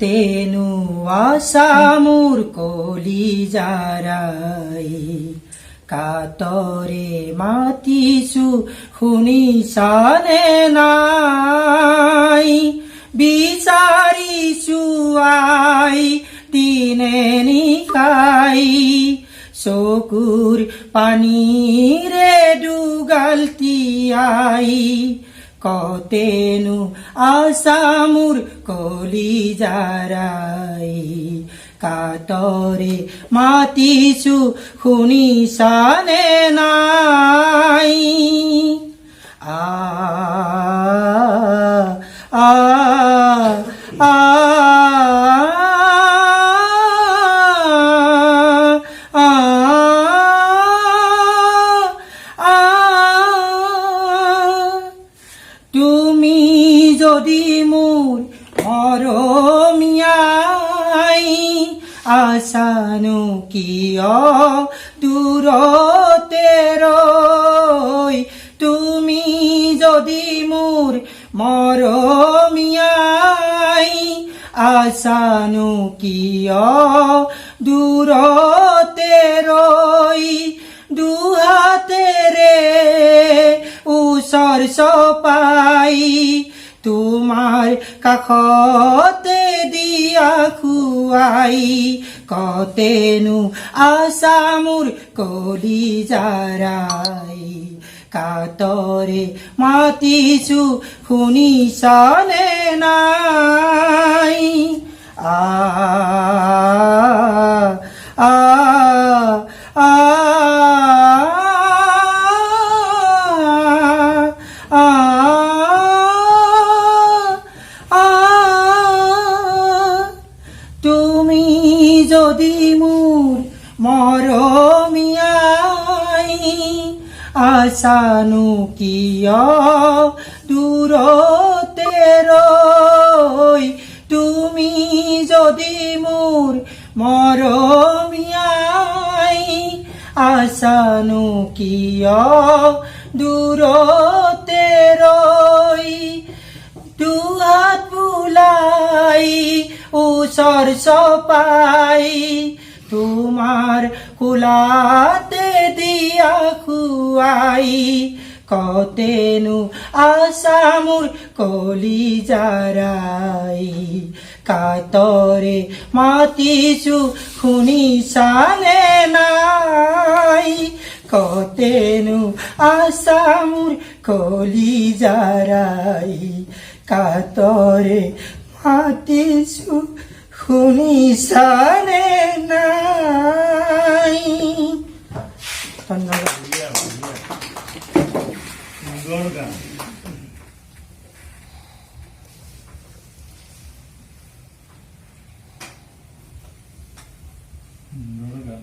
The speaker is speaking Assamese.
তেনু আশা মোৰ কলিজাৰাই কাতৰে মাতিছো শুনিছানে নাই বিচাৰিছো আই দিনে নিশাই চকুৰ পানীৰে দুগাল তিয়াই কতেনো আশা মোৰ কলিজাৰাই কাতৰে মাতিছো শুনিছানে নাই আ আ আ তুমি যদি মোৰ মৰমীয়াই আছানো কিয় দূৰতে ৰৈ তুমি যদি মোৰ মৰমীয়াই আছানো কিয় দূৰতে ৰৈ দুহাতেৰে ওচৰ চপাই তোমাৰ কাষতে দিয়া খুৱাই কতেনো আশা মোৰ কলিজাৰাই কাতৰে মাতিছো শুনিছানে নাই আ আ আ তুমি যদি মোৰ মৰমীয়াই আছানো কিয় দূৰতে ৰৈ তুমি যদি মোৰ মৰমীয়াই আছানো কিয় দূৰতে ৰৈ দুহাত বুলাই ওচৰ চপাই তোমাৰ কোলাতে দিয়া খুৱাই কতেনো আশা মোৰ কলিজাৰাই কাতৰে মাতিছো শুনিছানে নাই কতেনো আশা মোৰ কলিজাৰাই কাতৰে মাতিছো শুনিছানে নাই ধন্যবাদ সুন্দৰ গান সুন্দৰ গান